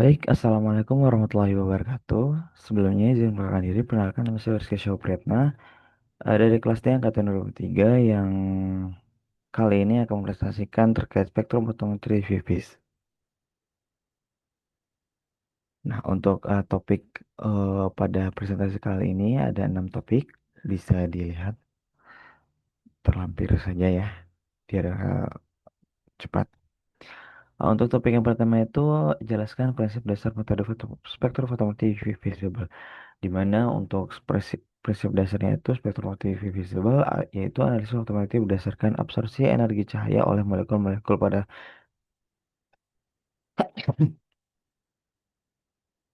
Baik, Assalamualaikum warahmatullahi wabarakatuh. Sebelumnya izin perkenalkan diri, perkenalkan nama saya Rizky Syawpretna, ada di kelas D angkatan 2023 yang kali ini akan mempresentasikan terkait spektrum fotometri VFIS. Nah, untuk topik pada presentasi kali ini ada 6 topik, bisa dilihat terlampir saja ya, biar cepat. Untuk topik yang pertama itu jelaskan prinsip dasar metode spektrum fotometri visible. Di mana untuk prinsip dasarnya itu spektrometri visible yaitu analisis fotometri berdasarkan absorpsi energi cahaya oleh molekul-molekul pada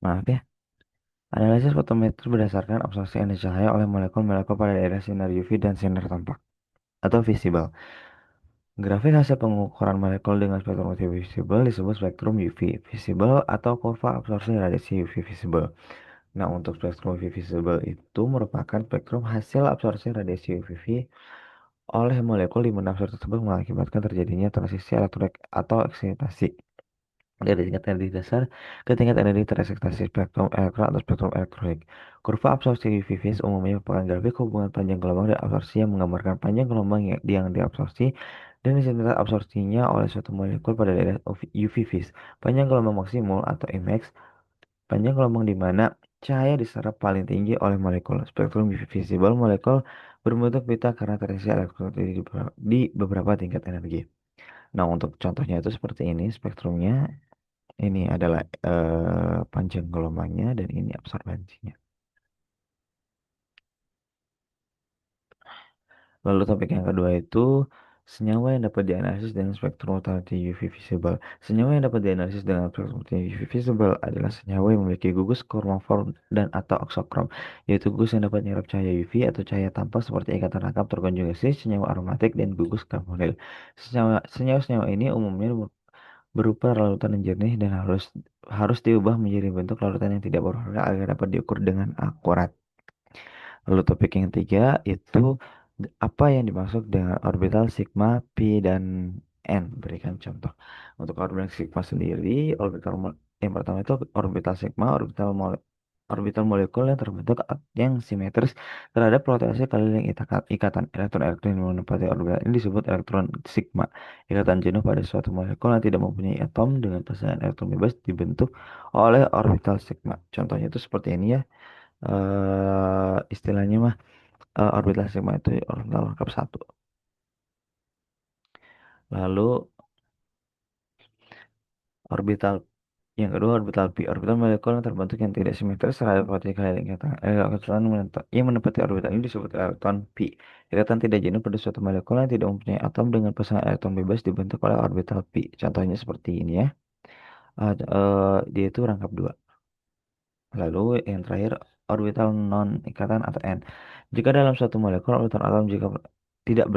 maaf ya, analisis fotometri berdasarkan absorpsi energi cahaya oleh molekul-molekul pada daerah sinar UV dan sinar tampak atau visible. Grafik hasil pengukuran molekul dengan spektrometri visible disebut spektrum UV visible atau kurva absorpsi radiasi UV visible. Nah, untuk spektrum UV visible itu merupakan spektrum hasil absorpsi radiasi UV oleh molekul di mana absorpsi tersebut mengakibatkan terjadinya transisi elektronik atau eksitasi dari tingkat energi dasar ke tingkat energi tereksitasi spektrum elektron atau spektrum elektronik. Kurva absorpsi UV phase umumnya merupakan grafik hubungan panjang gelombang dan absorpsi yang menggambarkan panjang gelombang yang diabsorpsi dan intensitas absorpsinya oleh suatu molekul pada daerah UV phase. Panjang gelombang maksimum atau IMAX, panjang gelombang di mana cahaya diserap paling tinggi oleh molekul. Spektrum UV visible molekul berbentuk pita karena terisi elektron di beberapa tingkat energi. Nah, untuk contohnya itu seperti ini spektrumnya. Ini adalah panjang gelombangnya dan ini absorbansinya. Lalu topik yang kedua itu senyawa yang dapat dianalisis dengan spektrum ultraviolet UV visible. Senyawa yang dapat dianalisis dengan spektrum ultraviolet UV visible adalah senyawa yang memiliki gugus kromofor dan atau oksokrom, yaitu gugus yang dapat menyerap cahaya UV atau cahaya tampak seperti ikatan rangkap terkonjugasi, senyawa aromatik, dan gugus karbonil. Senyawa-senyawa ini umumnya berupa larutan yang jernih dan harus harus diubah menjadi bentuk larutan yang tidak berwarna agar dapat diukur dengan akurat. Lalu topik yang ketiga itu apa yang dimaksud dengan orbital sigma, pi, dan n. Berikan contoh. Untuk orbital sigma sendiri, yang pertama itu orbital sigma, orbital molekul yang terbentuk yang simetris terhadap rotasi keliling ikatan elektron-elektron yang menempati orbital ini disebut elektron sigma. Ikatan jenuh pada suatu molekul yang tidak mempunyai atom dengan pasangan elektron bebas dibentuk oleh orbital sigma. Contohnya itu seperti ini ya. Istilahnya mah orbital sigma itu orbital lengkap satu. Lalu orbital yang kedua orbital pi. Orbital molekul yang terbentuk yang tidak simetris terhadap partikel elektron yang menempati orbital ini disebut elektron pi. Ikatan tidak jenuh pada suatu molekul yang tidak mempunyai atom dengan pasangan elektron bebas dibentuk oleh orbital pi. Contohnya seperti ini ya. Dia itu rangkap dua. Lalu yang terakhir orbital non ikatan atau n. Jika dalam suatu molekul orbital atom jika tidak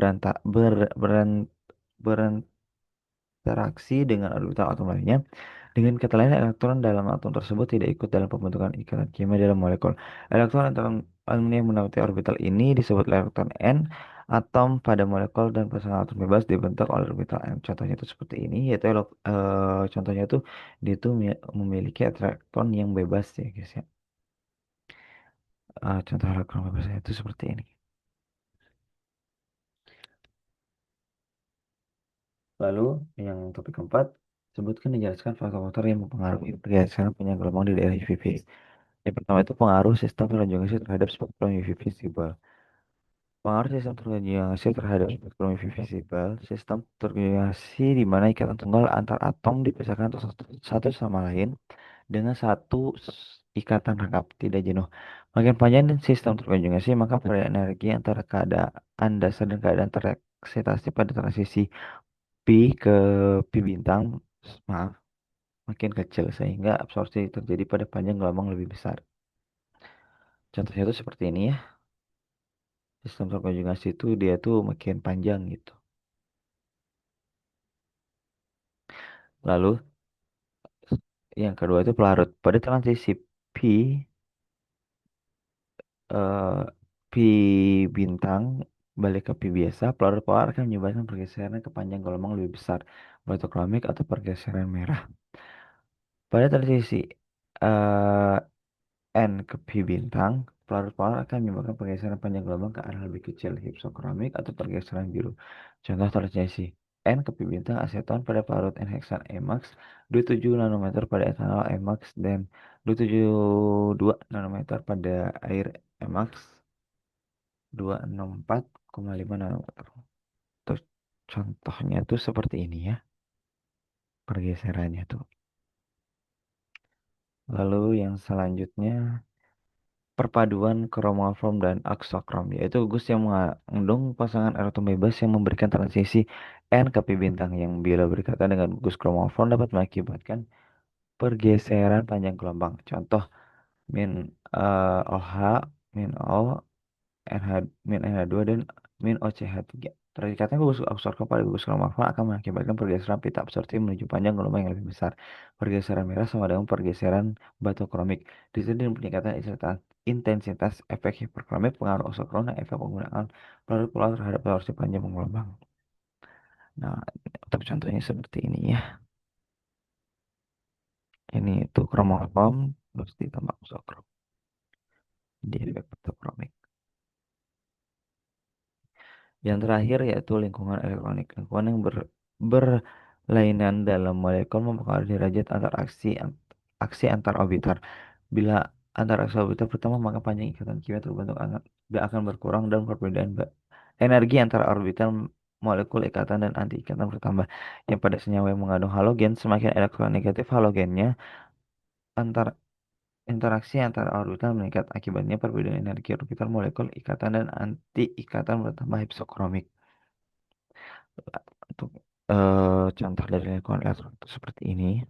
berinteraksi dengan orbital atom lainnya. Dengan kata lain, elektron dalam atom tersebut tidak ikut dalam pembentukan ikatan kimia dalam molekul. Elektron yang menempati orbital ini disebut elektron N. Atom pada molekul dan pasangan atom bebas dibentuk oleh orbital N. Contohnya itu seperti ini, yaitu contohnya itu dia itu memiliki elektron yang bebas ya guys ya. Contoh elektron bebasnya itu seperti ini. Lalu yang topik keempat, sebutkan dan jelaskan faktor-faktor yang mempengaruhi pergeseran panjang gelombang di daerah UV. Yang pertama itu pengaruh sistem konjugasi terhadap spektrum UV visible. Pengaruh sistem konjugasi terhadap spektrum UV visible, sistem konjugasi di mana ikatan tunggal antar atom dipisahkan satu sama lain dengan ikatan rangkap tidak jenuh. Makin panjang sistem terkonjugasi, maka perbedaan energi antara keadaan dasar dan keadaan tereksitasi pada transisi pi ke pi bintang, maaf, makin kecil sehingga absorpsi terjadi pada panjang gelombang lebih besar. Contohnya itu seperti ini ya. Sistem terkonjugasi itu dia tuh makin panjang gitu. Lalu yang kedua itu pelarut. Pada transisi P, eh, P bintang balik ke P biasa, pelarut polar akan menyebabkan pergeseran ke panjang gelombang lebih besar, monokromik atau pergeseran merah. Pada transisi eh, N ke pi bintang, pelarut polar akan menyebabkan pergeseran panjang gelombang ke arah lebih kecil, hypsochromic atau pergeseran biru. Contoh transisi N ke pi bintang aseton pada pelarut N-heksan Emax 27 nanometer pada etanol Emax dan 272 nanometer pada air Emax 264,5 nanometer. Terus contohnya tuh seperti ini ya, pergeserannya tuh. Lalu yang selanjutnya perpaduan kromofom dan aksokrom, yaitu gus yang mengandung pasangan elektron bebas yang memberikan transisi N ke pi bintang yang bila berkaitan dengan gus kromofom dapat mengakibatkan pergeseran panjang gelombang. Contoh min OH, min O, NH, min NH2 dan min OCH3. Terikatnya gugus absorpsi pada gugus kromofom akan mengakibatkan pergeseran pita absorpsi menuju panjang gelombang yang lebih besar. Pergeseran merah sama dengan pergeseran batu kromik. Di sini peningkatan intensitas efek hiperkromik pengaruh isokron dan efek penggunaan pelarut polar terhadap absorpsi panjang gelombang. Nah, untuk contohnya seperti ini ya. Ini itu kromofom terus ditambah isokron di efek batu kromik. Yang terakhir yaitu lingkungan elektronik. Lingkungan yang berlainan dalam molekul mempengaruhi derajat antar aksi antar orbital. Bila antar aksi orbital bertambah, maka panjang ikatan kimia terbentuk akan berkurang dan perbedaan energi antara orbital molekul ikatan dan anti ikatan bertambah. Yang pada senyawa yang mengandung halogen, semakin elektronegatif halogennya, antar interaksi antara orbital meningkat. Akibatnya perbedaan energi orbital molekul ikatan dan anti ikatan bertambah hypsokromik. Untuk contoh dari lingkungan elektron itu seperti ini.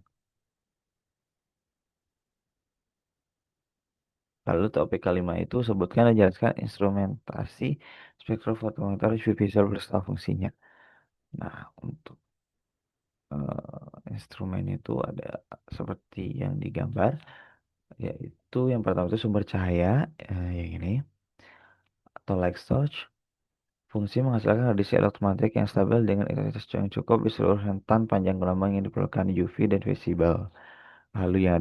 Lalu topik kelima itu sebutkan dan jelaskan instrumentasi spektrofotometer UV visual beserta fungsinya. Nah, untuk instrumen itu ada seperti yang digambar, yaitu yang pertama itu sumber cahaya, yang ini, atau light source. Fungsi menghasilkan radiasi elektromagnetik yang stabil dengan intensitas yang cukup di seluruh rentan panjang gelombang yang diperlukan UV dan visible. Lalu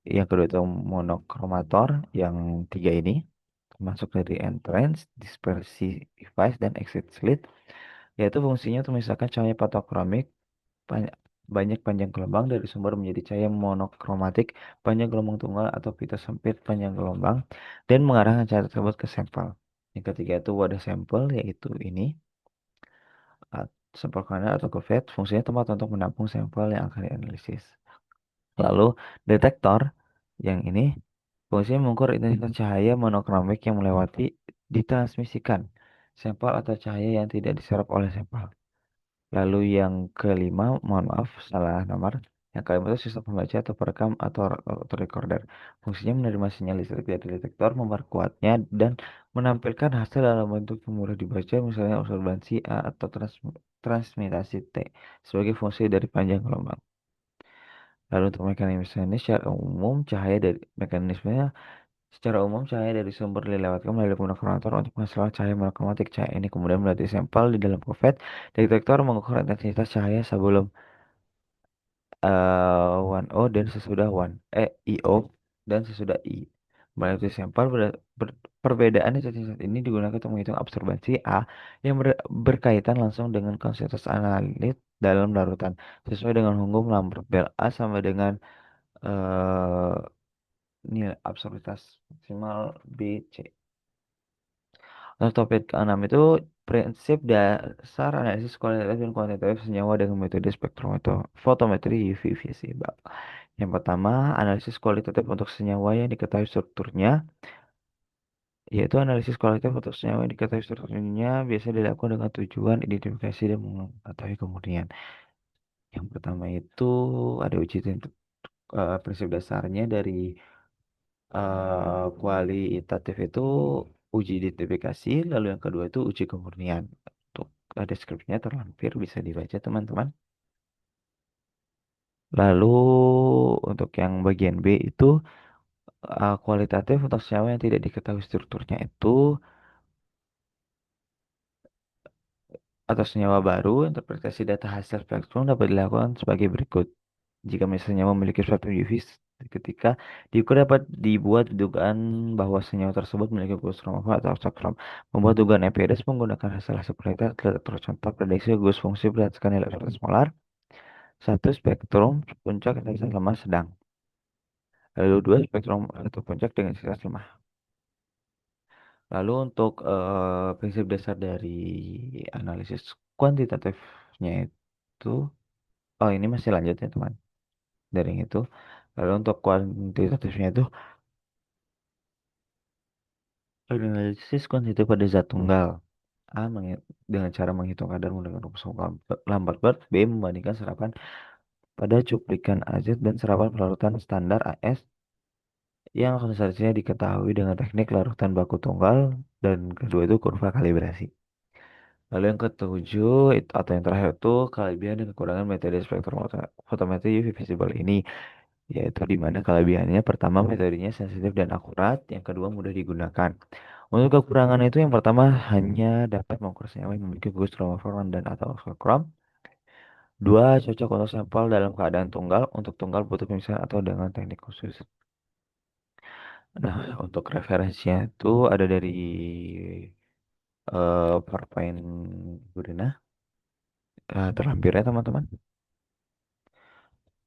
yang kedua itu monokromator yang tiga ini termasuk dari entrance, dispersi device dan exit slit, yaitu fungsinya untuk memisahkan cahaya fotokromik banyak, banyak panjang gelombang dari sumber menjadi cahaya monokromatik panjang gelombang tunggal atau pita sempit panjang gelombang dan mengarahkan cahaya tersebut ke sampel. Yang ketiga itu wadah sampel yaitu ini sampel kanal atau cuvette fungsinya tempat untuk menampung sampel yang akan dianalisis. Lalu detektor yang ini fungsinya mengukur intensitas cahaya monokromik yang melewati ditransmisikan sampel atau cahaya yang tidak diserap oleh sampel. Lalu yang kelima, mohon maaf, salah nomor. Yang kelima itu sistem pembaca atau perekam atau recorder. Fungsinya menerima sinyal listrik dari detektor, memperkuatnya, dan menampilkan hasil dalam bentuk yang mudah dibaca, misalnya absorbansi A atau transmitasi T, sebagai fungsi dari panjang gelombang. Lalu untuk mekanisme ini secara umum cahaya dari sumber dilewatkan melalui monokromator untuk menghasilkan cahaya monokromatik. Cahaya ini kemudian melalui sampel di dalam kuvert. Detektor mengukur intensitas cahaya sebelum 1O dan sesudah IO dan sesudah I. Melalui sampel perbedaan intensitas ini digunakan untuk menghitung absorbansi A yang berkaitan langsung dengan konsentrasi analit dalam larutan. Sesuai dengan hukum Lambert-Bell A sama dengan eh, nilai absorbitas maksimal BC. Untuk topik keenam itu prinsip dasar analisis kualitatif dan kuantitatif senyawa dengan metode spektrofotometri UV visible. Yang pertama, analisis kualitatif untuk senyawa yang diketahui strukturnya, yaitu analisis kualitatif untuk senyawa yang diketahui strukturnya biasa dilakukan dengan tujuan identifikasi dan mengetahui kemurnian. Yang pertama itu ada prinsip dasarnya dari kualitatif itu uji identifikasi, lalu yang kedua itu uji kemurnian. Untuk deskripsinya terlampir bisa dibaca teman-teman. Lalu untuk yang bagian B itu kualitatif untuk senyawa yang tidak diketahui strukturnya itu atau senyawa baru, interpretasi data hasil spektrum dapat dilakukan sebagai berikut. Jika misalnya memiliki spektrum UV ketika diukur dapat dibuat dugaan bahwa senyawa tersebut memiliki gugus trombofa atau spektrum. Membuat dugaan empiris menggunakan hasil-hasil penelitian tercontoh prediksi gugus fungsi berdasarkan nilai aktivitas molar. Satu spektrum puncak intensitas lemah sedang. Lalu dua spektrum satu puncak dengan intensitas lemah. Lalu untuk prinsip dasar dari analisis kuantitatifnya itu, oh ini masih lanjut ya teman, dari yang itu. Lalu untuk kuantitatifnya itu, analisis kuantitatif pada zat tunggal. A. Dengan cara menghitung kadar menggunakan rumus Lambert-Lamberт. B. Membandingkan serapan pada cuplikan AZ dan serapan pelarutan standar AS yang konsentrasinya diketahui dengan teknik larutan baku tunggal, dan kedua itu kurva kalibrasi. Lalu yang ketujuh itu, atau yang terakhir itu kelebihan dan kekurangan metode spektrum fotometri UV visible ini, yaitu di mana kelebihannya pertama metodenya sensitif dan akurat, yang kedua mudah digunakan. Untuk kekurangan itu yang pertama hanya dapat mengukur senyawa yang memiliki gugus chromophore dan atau spektrum. Dua, cocok untuk sampel dalam keadaan tunggal. Untuk tunggal butuh pemisahan atau dengan teknik khusus. Nah, untuk referensinya itu ada dari PowerPoint Budena. Terlampir ya teman-teman.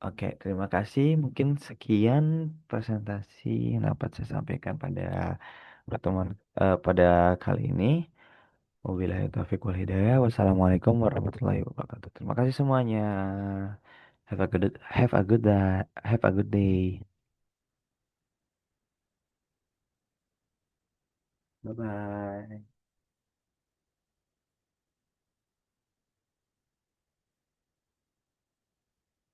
Oke, terima kasih. Mungkin sekian presentasi yang dapat saya sampaikan pada pertemuan pada kali ini. Wabillahi taufiq wal hidayah. Wassalamualaikum warahmatullahi wabarakatuh. Terima kasih semuanya. Have a good day. Bye bye.